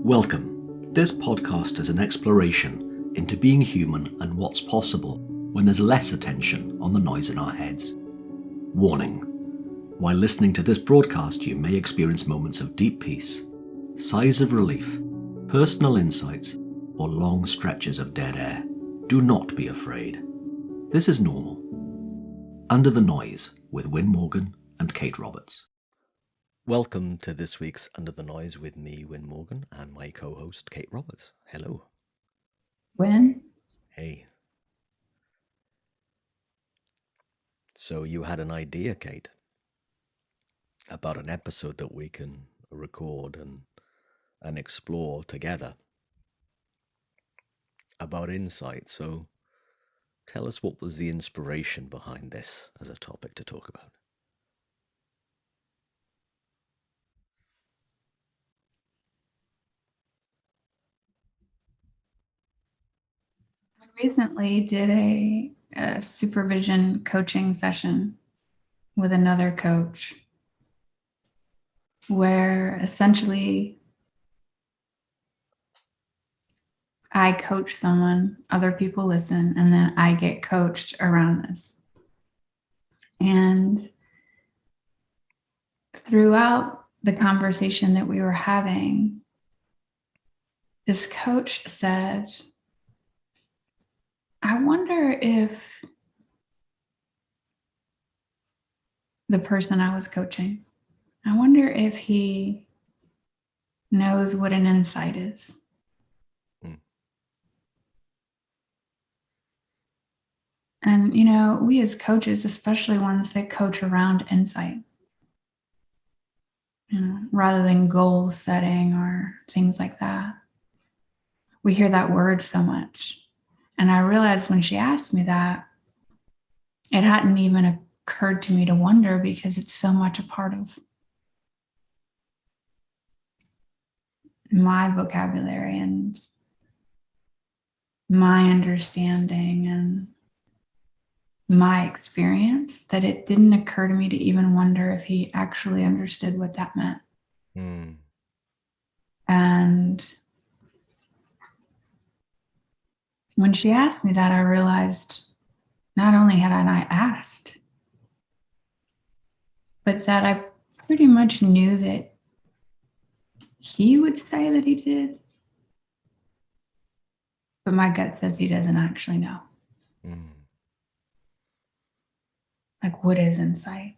Welcome. This podcast is an exploration into being human and what's possible when there's less attention on the noise in our heads. Warning. While listening to this broadcast, you may experience moments of deep peace, sighs of relief, personal insights, or long stretches of dead air. Do not be afraid. This is normal. Under the Noise with Win Morgan and Kate Roberts. Welcome to this week's Under the Noise with me, Win Morgan, and my co-host, Kate Roberts. Hello. Win? Hey. So you had an idea, Kate, about an episode that we can record and explore together about insight. So tell us, what was the inspiration behind this as a topic to talk about? I recently did a supervision coaching session with another coach where essentially I coach someone, other people listen, and then I get coached around this. And throughout the conversation that we were having, this coach said, I wonder if the person I was coaching, I wonder if he knows what an insight is. And, you know, we as coaches, especially ones that coach around insight, you know, rather than goal setting or things like that, we hear that word so much. And I realized when she asked me that, it hadn't even occurred to me to wonder because it's so much a part of my vocabulary and my understanding and my experience that it didn't occur to me to even wonder if he actually understood what that meant. And when she asked me that, I realized not only had I not asked, but that I pretty much knew that he would say that he did, but my gut says he doesn't actually know. Like, what is insight?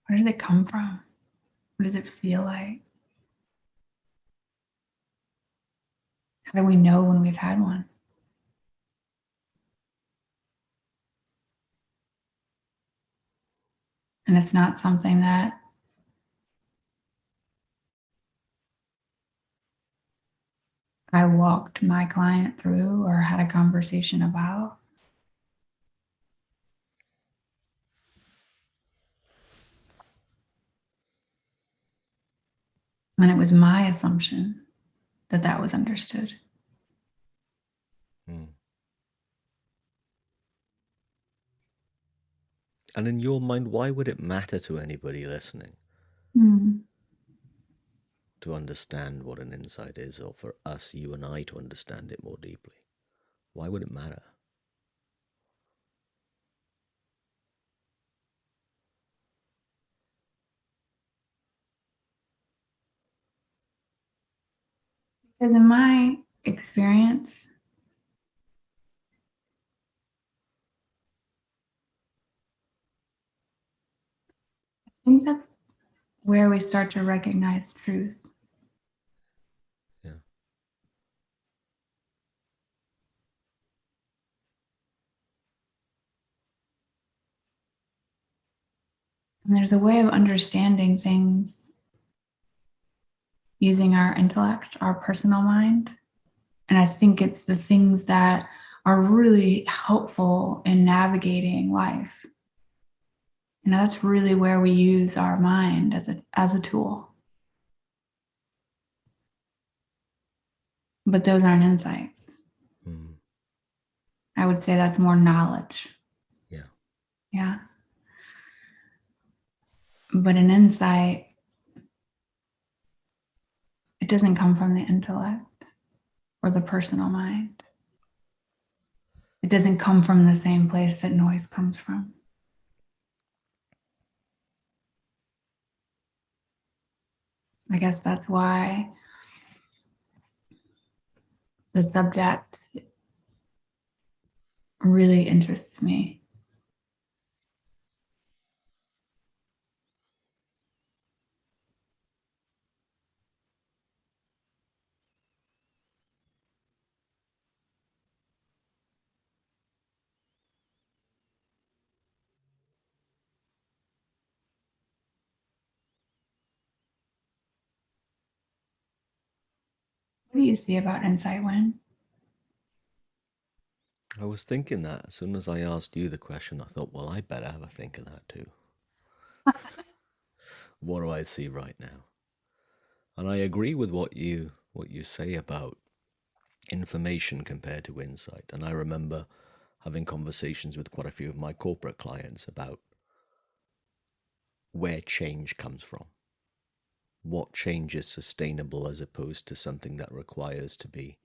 Where does it come from? What does it feel like? How do we know when we've had one? And it's not something that I walked my client through or had a conversation about. And it was my assumption that that was understood. And in your mind, why would it matter to anybody listening to understand what an insight is, or for us, you and I, to understand it more deeply? Why would it matter? Because in my experience, I think that's where we start to recognize truth. Yeah. And there's a way of understanding things using our intellect, our personal mind. And I think it's the things that are really helpful in navigating life. You know, that's really where we use our mind as a tool. But those aren't insights. I would say that's more knowledge. Yeah. Yeah. But an insight, it doesn't come from the intellect or the personal mind. It doesn't come from the same place that noise comes from. I guess that's why the subject really interests me. What do you see about insight, Win? I was thinking that as soon as I asked you the question, I thought, well, I better have a think of that too. What do I see right now? And I agree with what you say about information compared to insight. And I remember having conversations with quite a few of my corporate clients about where change comes from. What change is sustainable as opposed to something that requires to be,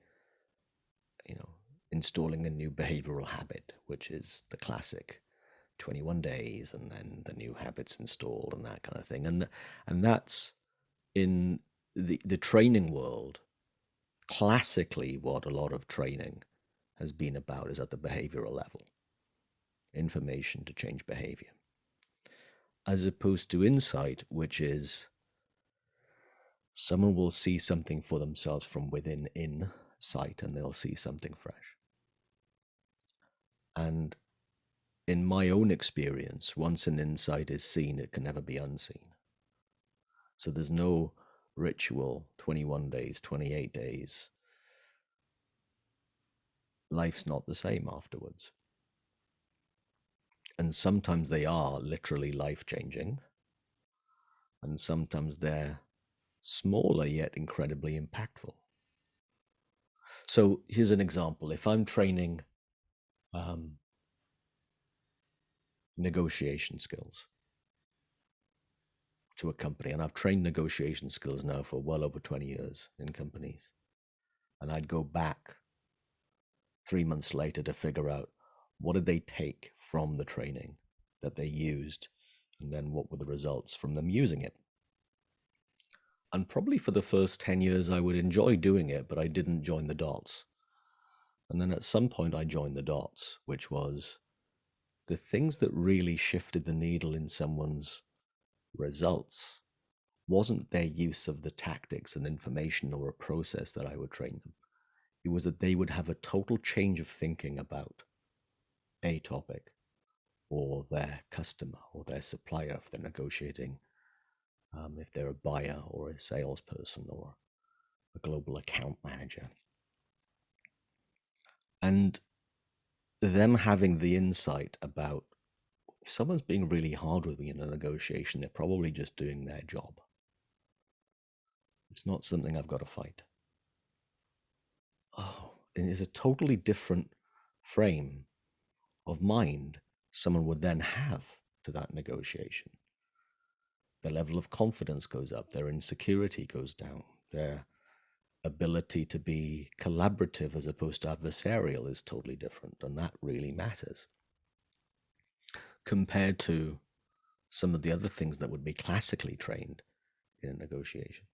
installing a new behavioral habit, which is the classic 21 days and then the new habits installed and that kind of thing. And that's in the training world. Classically, what a lot of training has been about is at the behavioral level, information to change behavior, as opposed to insight, which is someone will see something for themselves from within sight and they'll see something fresh. And in my own experience, once an insight is seen, it can never be unseen. So there's no ritual, 21 days, 28 days. Life's not the same afterwards. And sometimes they are literally life-changing. And sometimes they're smaller yet incredibly impactful. So here's an example. If I'm training negotiation skills to a company, and I've trained negotiation skills now for well over 20 years in companies, and I'd go back 3 months later to figure out what did they take from the training that they used, and then what were the results from them using it. And probably for the first 10 years, I would enjoy doing it, but I didn't join the dots. And then at some point, I joined the dots, which was the things that really shifted the needle in someone's results wasn't their use of the tactics and information or a process that I would train them. It was that they would have a total change of thinking about a topic or their customer or their supplier if they're negotiating, if they're a buyer or a salesperson or a global account manager. And them having the insight about if someone's being really hard with me in a negotiation, they're probably just doing their job. It's not something I've got to fight. Oh, and it's a totally different frame of mind someone would then have to that negotiation. Their level of confidence goes up, their insecurity goes down, their ability to be collaborative as opposed to adversarial is totally different, and that really matters compared to some of the other things that would be classically trained in a negotiation.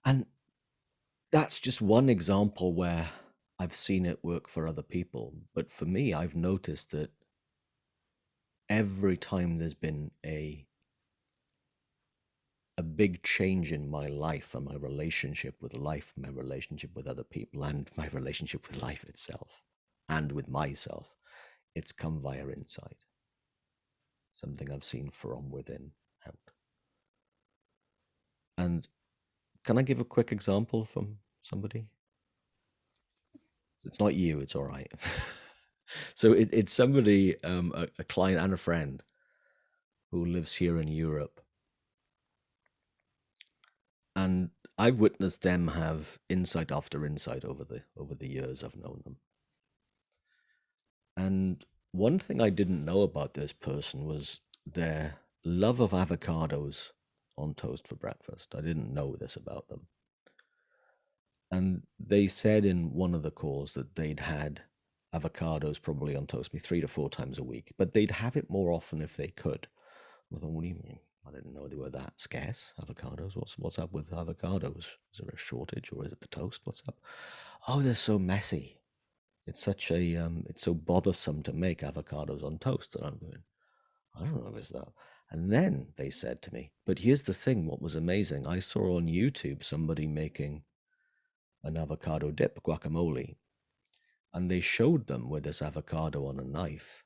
And that's just one example where I've seen it work for other people. But for me, I've noticed that every time there's been a big change in my life and my relationship with life, my relationship with other people, and my relationship with life itself, and with myself, it's come via insight. Something I've seen from within out. And can I give a quick example from somebody? It's not you, it's all right. So it's somebody, a client and a friend who lives here in Europe. And I've witnessed them have insight after insight over the years I've known them. And one thing I didn't know about this person was their love of avocados on toast for breakfast. I didn't know this about them. And they said in one of the calls that they'd had avocados probably on toast me 3 to 4 times a week, but they'd have it more often if they could. I thought, what do you mean? I didn't know they were that scarce, avocados. What's up with avocados? Is there a shortage or is it the toast? What's up? Oh, they're so messy. It's such a it's so bothersome to make avocados on toast. And I'm going, I don't know is that. And then they said to me, but here's the thing, what was amazing. I saw on YouTube somebody making an avocado dip guacamole, and they showed them with this avocado on a knife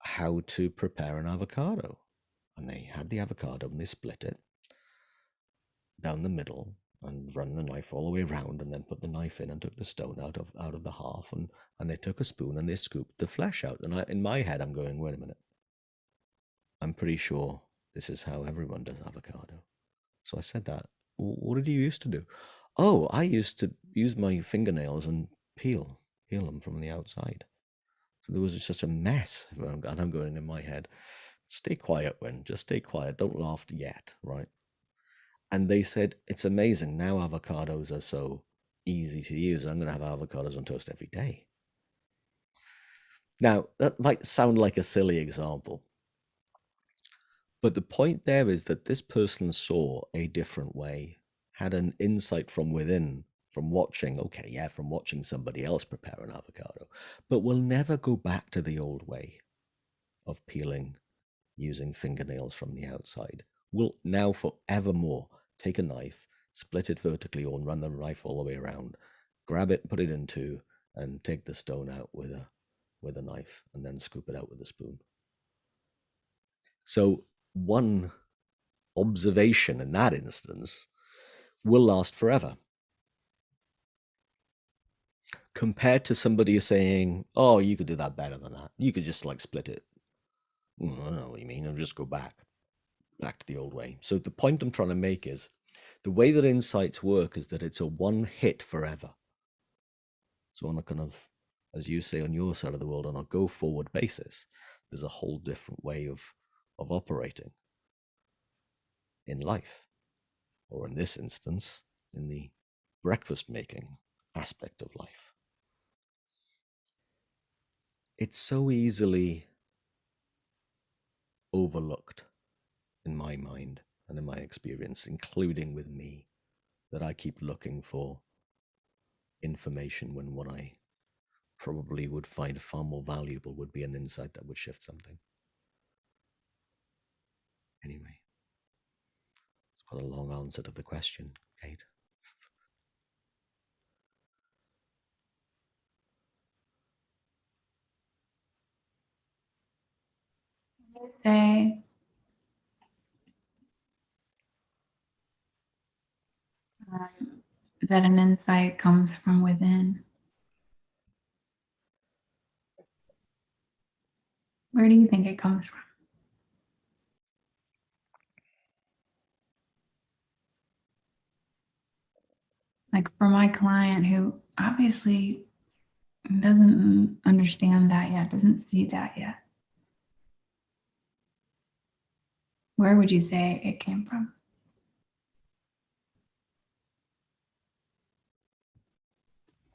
how to prepare an avocado. And they had the avocado and they split it down the middle and run the knife all the way around and then put the knife in and took the stone out of the half, and they took a spoon and they scooped the flesh out. And in my head I'm going, wait a minute, I'm pretty sure this is how everyone does avocado. So I said that. What did you used to do? Oh, I used to use my fingernails and peel them from the outside. So there was just a mess. And I'm going in my head, stay quiet, Win. Just stay quiet. Don't laugh yet, right? And they said, it's amazing. Now avocados are so easy to use. I'm going to have avocados on toast every day. Now, that might sound like a silly example, but the point there is that this person saw a different way, had an insight from within, from watching somebody else prepare an avocado, but will never go back to the old way of peeling using fingernails from the outside. Will now forevermore take a knife, split it vertically or run the knife all the way around, grab it, put it into, and take the stone out with a knife, and then scoop it out with a spoon. So one observation in that instance will last forever. Compared to somebody saying, oh, you could do that better than that. You could just like split it. I don't know what you mean. And just go back to the old way. So the point I'm trying to make is the way that insights work is that it's a one hit forever. So on a kind of, as you say on your side of the world, on a go forward basis, there's a whole different way of operating in life, or in this instance, in the breakfast making aspect of life. It's so easily overlooked in my mind and in my experience, including with me, that I keep looking for information when what I probably would find far more valuable would be an insight that would shift something. Anyway, it's quite a long answer to the question, Kate. Say that an insight comes from within. Where do you think it comes from? Like for my client who obviously doesn't understand that yet, doesn't see that yet, where would you say it came from?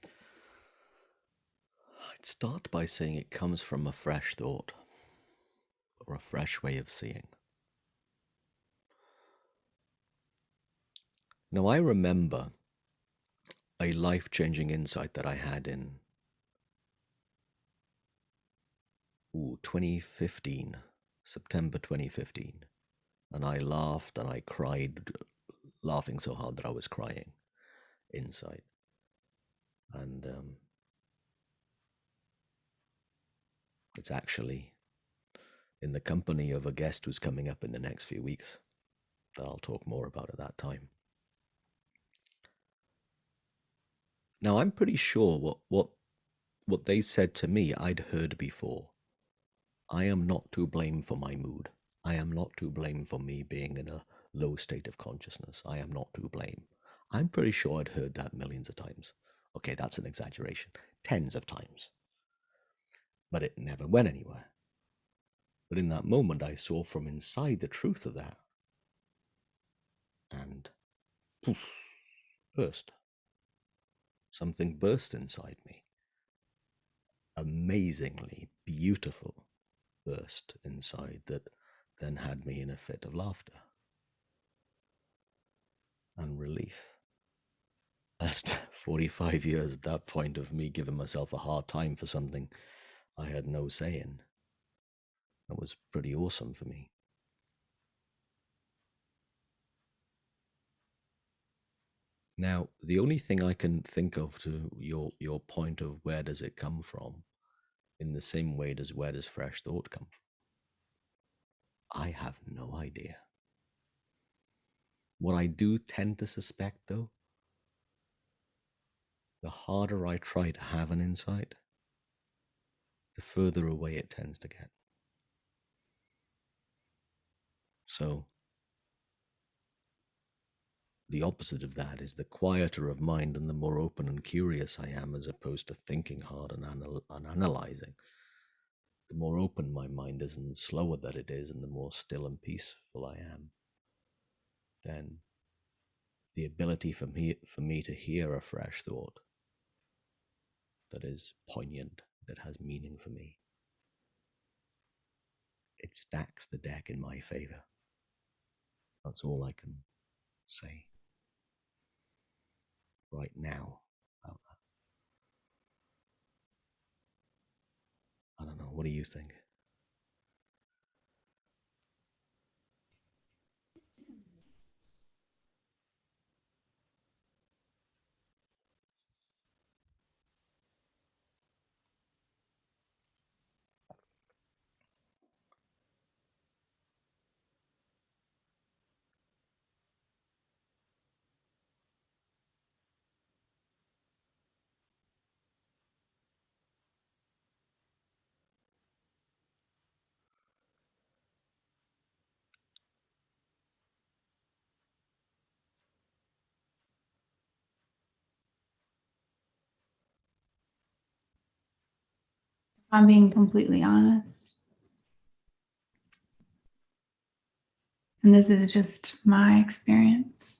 I'd start by saying it comes from a fresh thought or a fresh way of seeing. Now, I remember a life-changing insight that I had in 2015, September 2015. And I laughed and I cried, laughing so hard that I was crying inside. And it's actually in the company of a guest who's coming up in the next few weeks that I'll talk more about at that time. Now, I'm pretty sure what they said to me I'd heard before. I am not to blame for my mood. I am not to blame for me being in a low state of consciousness. I am not to blame. I'm pretty sure I'd heard that millions of times. Okay, that's an exaggeration. Tens of times. But it never went anywhere. But in that moment, I saw from inside the truth of that, and poof, burst. Something burst inside me. Amazingly beautiful burst inside that then had me in a fit of laughter and relief. That's 45 years at that point of me giving myself a hard time for something I had no say in. That was pretty awesome for me. Now, the only thing I can think of to your point of where does it come from, in the same way as where does fresh thought come from? I have no idea. What I do tend to suspect, though, the harder I try to have an insight, the further away it tends to get. So, the opposite of that is the quieter of mind and the more open and curious I am, as opposed to thinking hard and analyzing. The more open my mind is and slower that it is, and the more still and peaceful I am, then the ability for me to hear a fresh thought that is poignant, that has meaning for me, it stacks the deck in my favor. That's all I can say right now about that. I don't know. What do you think? I'm being completely honest. And this is just my experience.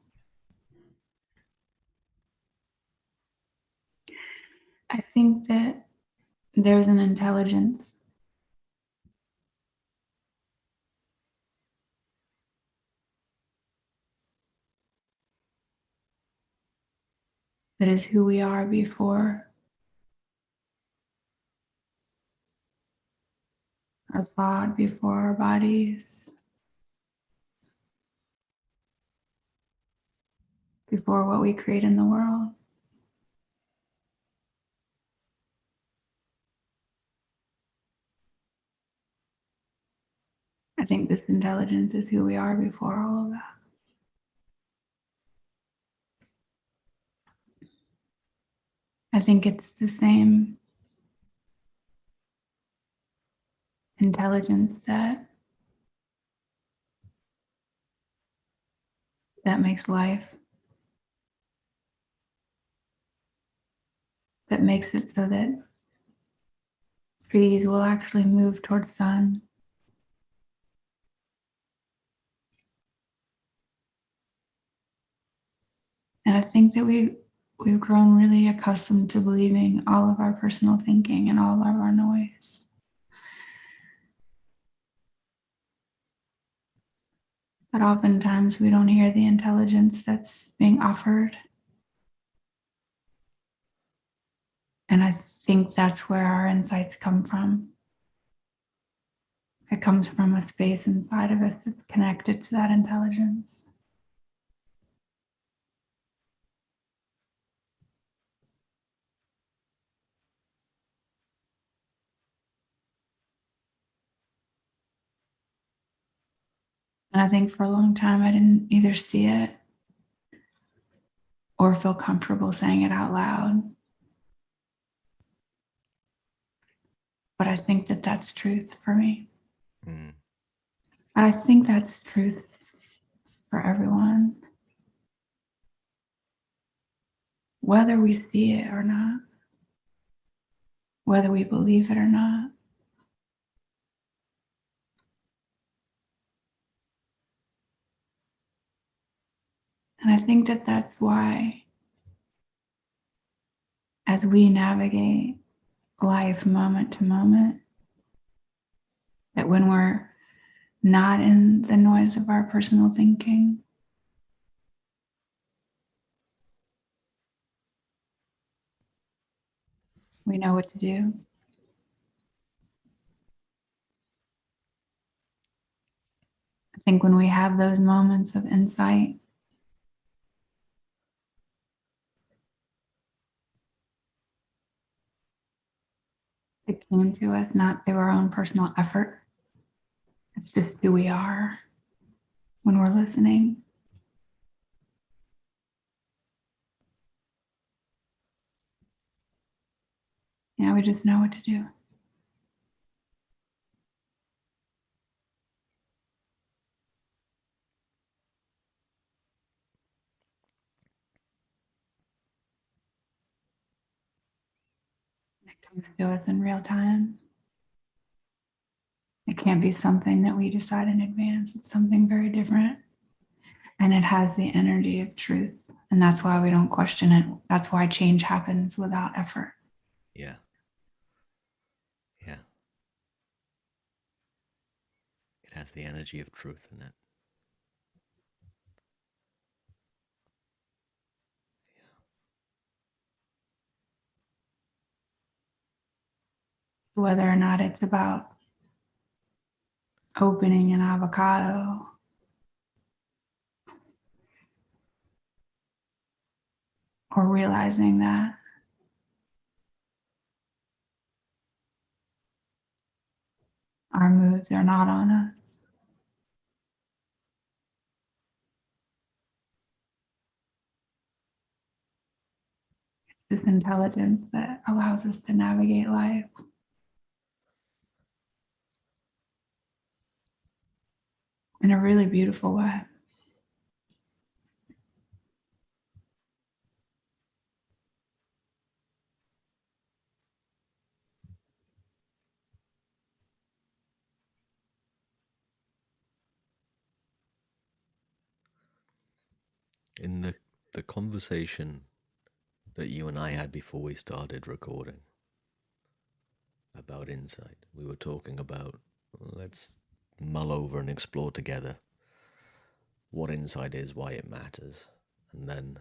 I think that there's an intelligence that is who we are before our thought, before our bodies, before what we create in the world. I think this intelligence is who we are before all of that. I think it's the same intelligence that makes life, that makes it so that trees will actually move towards sun. And I think that we've grown really accustomed to believing all of our personal thinking and all of our noise. But oftentimes we don't hear the intelligence that's being offered. And I think that's where our insights come from. It comes from a space inside of us that's connected to that intelligence. And I think for a long time, I didn't either see it or feel comfortable saying it out loud. But I think that that's truth for me. And I think that's truth for everyone, whether we see it or not, whether we believe it or not. And I think that that's why, as we navigate life moment to moment, that when we're not in the noise of our personal thinking, we know what to do. I think when we have those moments of insight, it came to us not through our own personal effort. It's just who we are when we're listening. Yeah, we just know what to do. It comes to us in real time. It can't be something that we decide in advance. It's something very different. And it has the energy of truth. And that's why we don't question it. That's why change happens without effort. Yeah. Yeah. It has the energy of truth in it. Whether or not it's about opening an avocado or realizing that our moods are not on us. This intelligence that allows us to navigate life in a really beautiful way. In the conversation that you and I had before we started recording about insight, we were talking about, let's mull over and explore together what insight is, why it matters. And then,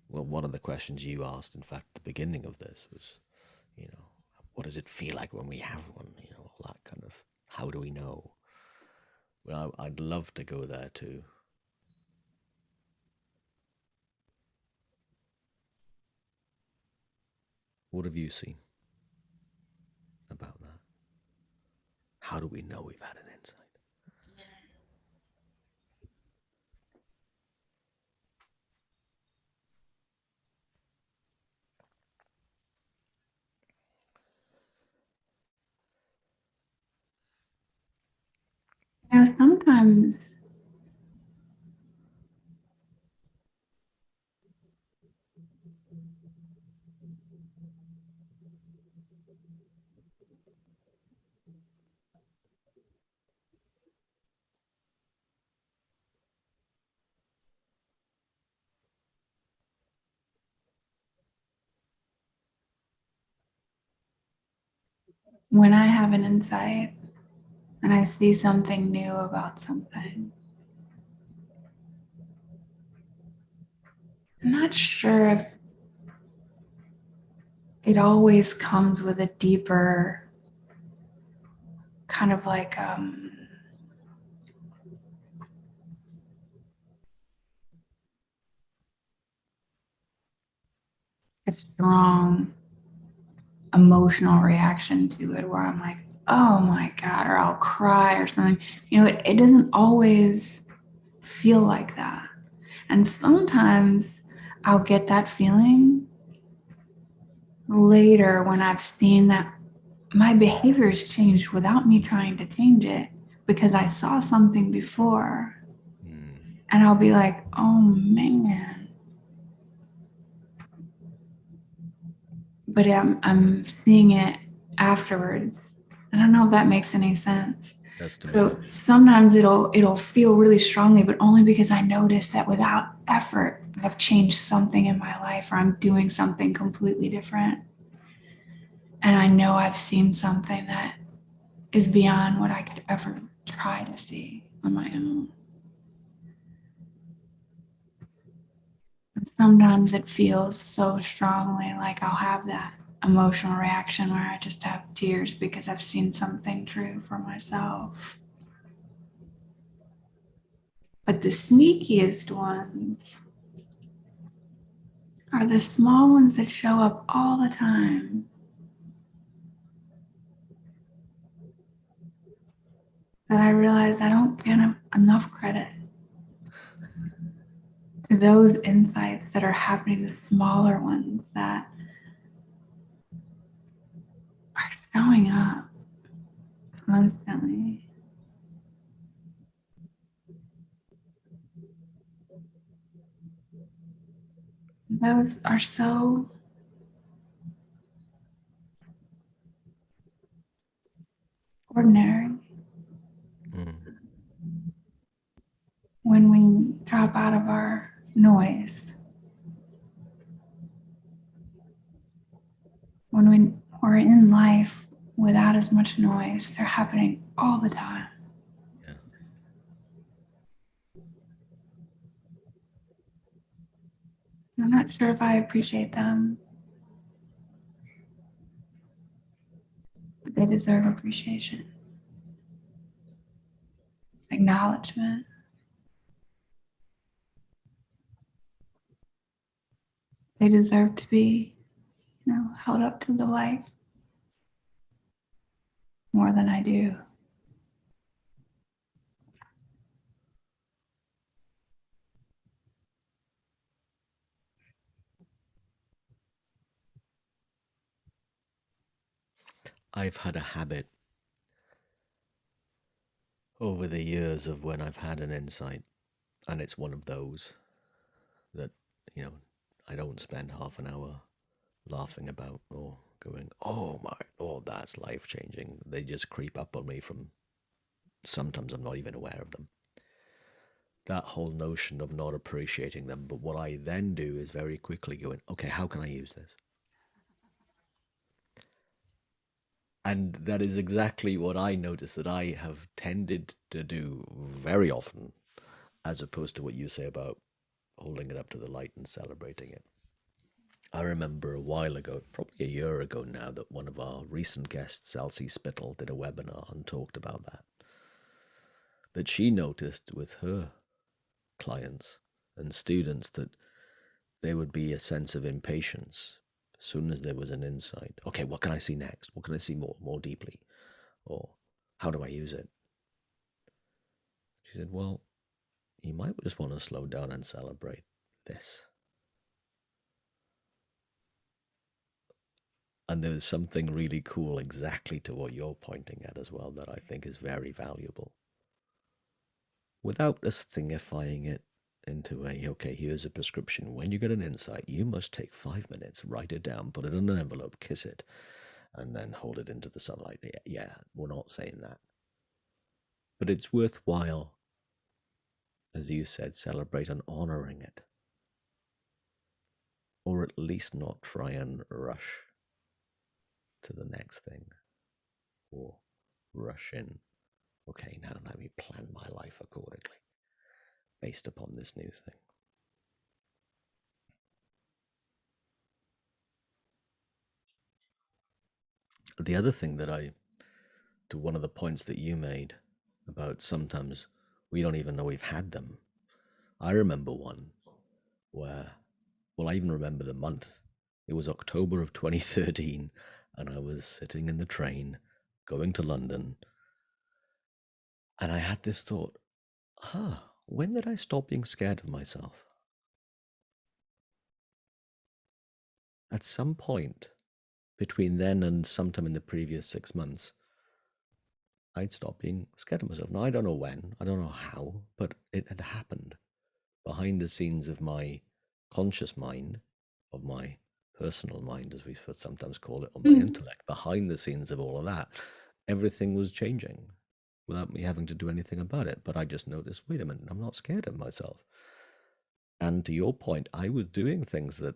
well, one of the questions you asked, in fact, at the beginning of this was, what does it feel like when we have one? All that kind of, how do we know? Well, I'd love to go there too. What have you seen about that? How do we know we've had an insight? Sometimes when I have an insight and I see something new about something, I'm not sure if it always comes with a deeper kind of like a strong emotional reaction to it where I'm like, oh my God, or I'll cry or something. It doesn't always feel like that. And sometimes I'll get that feeling later when I've seen that my behavior's changed without me trying to change it because I saw something before. And I'll be like, oh man. But I'm seeing it afterwards. I don't know if that makes any sense. So sometimes it'll feel really strongly, but only because I notice that without effort, I've changed something in my life or I'm doing something completely different. And I know I've seen something that is beyond what I could ever try to see on my own. And sometimes it feels so strongly like I'll have that emotional reaction where I just have tears because I've seen something true for myself. But the sneakiest ones are the small ones that show up all the time. That I realize I don't get enough credit to those insights that are happening, the smaller ones that are showing up constantly. Those are so ordinary. When we drop out of our noise, when we're in life without as much noise, they're happening all the time. Yeah. I'm not sure if I appreciate them, but they deserve appreciation, acknowledgement. They deserve to be, held up to the light more than I do. I've had a habit over the years of when I've had an insight, and it's one of those that, I don't spend half an hour laughing about or going, that's life changing. They just creep up on me from sometimes I'm not even aware of them. That whole notion of not appreciating them. But what I then do is very quickly going, okay, how can I use this? And that is exactly what I notice that I have tended to do very often, as opposed to what you say about holding it up to the light and celebrating it. I remember a while ago, probably a year ago now, that one of our recent guests, Elsie Spittle, did a webinar and talked about that. That she noticed with her clients and students that there would be a sense of impatience as soon as there was an insight. Okay, what can I see next? What can I see more deeply? Or how do I use it? She said, well, you might just want to slow down and celebrate this. And there's something really cool exactly to what you're pointing at as well that I think is very valuable. Without us thingifying it into okay, here's a prescription. When you get an insight, you must take 5 minutes, write it down, put it in an envelope, kiss it, and then hold it into the sunlight. Yeah, we're not saying that. But it's worthwhile, as you said, celebrate and honoring it. Or at least not try and rush to the next thing. Or rush in. Okay, now let me plan my life accordingly based upon this new thing. The other thing to one of the points that you made about sometimes we don't even know we've had them. I remember one where, I even remember the month. It was October of 2013, and I was sitting in the train going to London, and I had this thought, when did I stop being scared of myself? At some point between then and sometime in the previous 6 months, I'd stopped being scared of myself. Now, I don't know when, I don't know how, but it had happened behind the scenes of my conscious mind, of my personal mind, as we sometimes call it, or my intellect. Behind the scenes of all of that, everything was changing. without me having to do anything about it. But I just noticed, wait a minute, I'm not scared of myself. And to your point, I was doing things that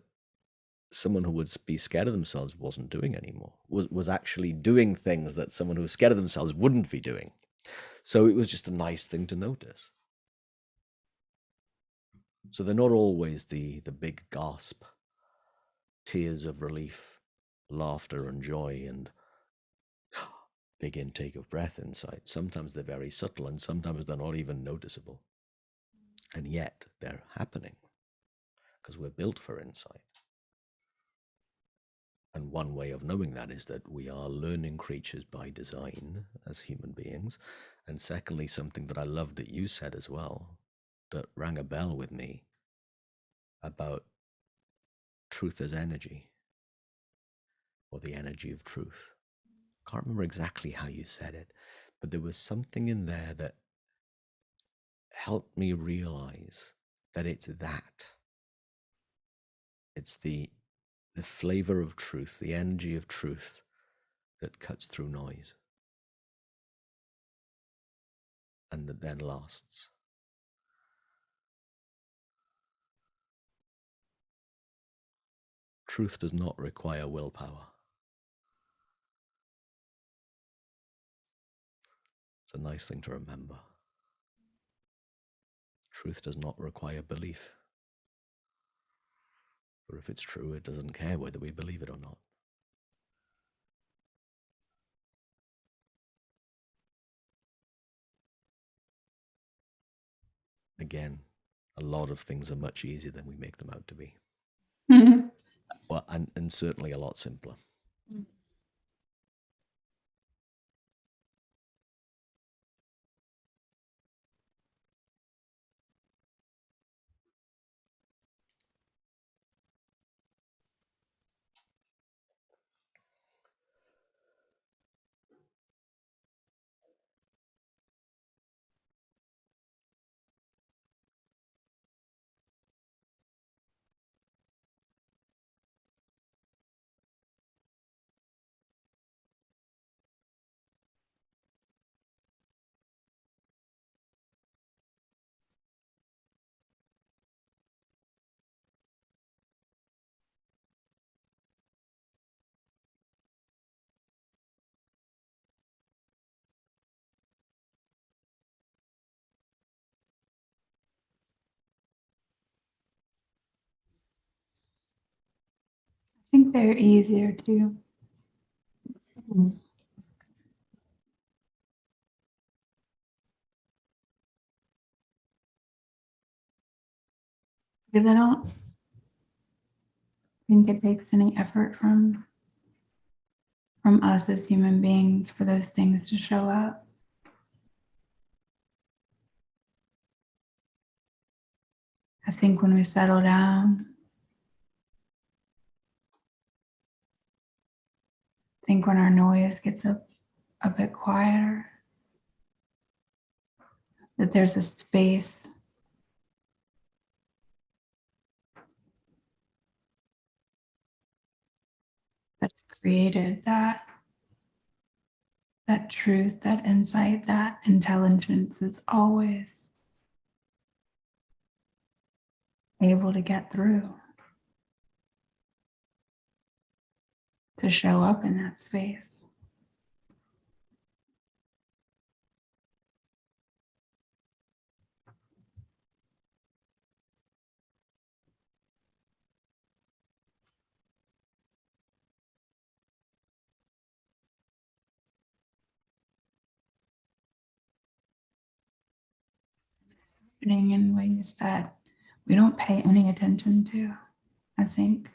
someone who would be scared of themselves wasn't doing anymore, was actually doing things that someone who was scared of themselves wouldn't be doing. So it was just a nice thing to notice. So they're not always the big gasp, tears of relief, laughter and joy, and big intake of breath inside. Sometimes they're very subtle, and sometimes they're not even noticeable. And yet they're happening because we're built for insight. And one way of knowing that is that we are learning creatures by design as human beings. And secondly, something that I love that you said as well, that rang a bell with me, about truth as energy, or the energy of truth. Can't remember exactly how you said it, but there was something in there that helped me realize that it's that. It's the flavor of truth, the energy of truth that cuts through noise and that then lasts. Truth does not require willpower. It's a nice thing to remember. Truth does not require belief. For if it's true, it doesn't care whether we believe it or not. Again, a lot of things are much easier than we make them out to be. Well, and certainly a lot simpler. I think they're easier too. Because I don't think it takes any effort from us as human beings for those things to show up. I think when we settle down, I think when our noise gets a bit quieter, that there's a space that's created, that truth, that insight, that intelligence is always able to get through, to show up in that space. Happening in ways that we don't pay any attention to. I think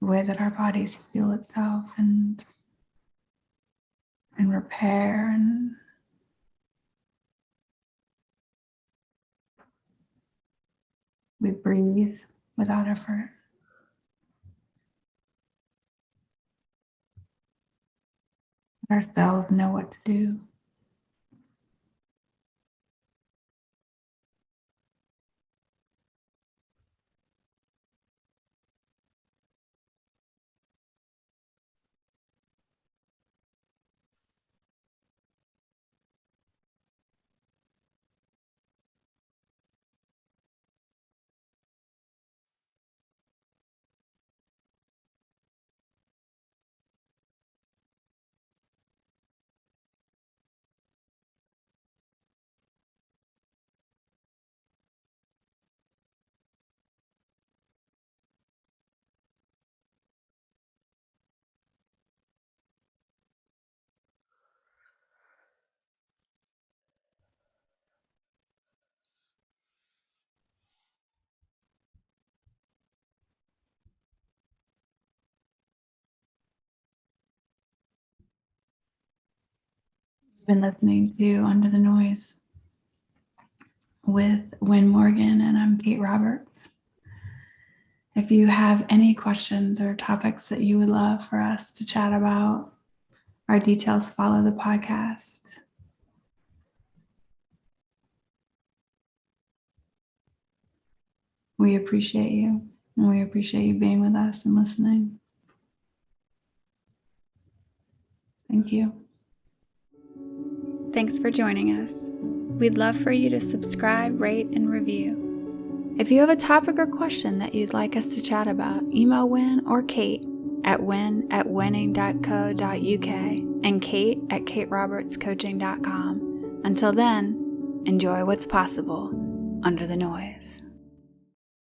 the way that our bodies heal itself and repair, and we breathe without effort. Our cells know what to do. been listening to Under the Noise with Wynn Morgan, and I'm Kate Roberts. If you have any questions or topics that you would love for us to chat about, our details follow the podcast. We appreciate you, and we appreciate you being with us and listening. Thank you. Thanks for joining us. We'd love for you to subscribe, rate, and review. If you have a topic or question that you'd like us to chat about, email Wynn or Kate at wynn@winning.co.uk and Kate at katerobertscoaching.com. Until then, enjoy what's possible under the noise.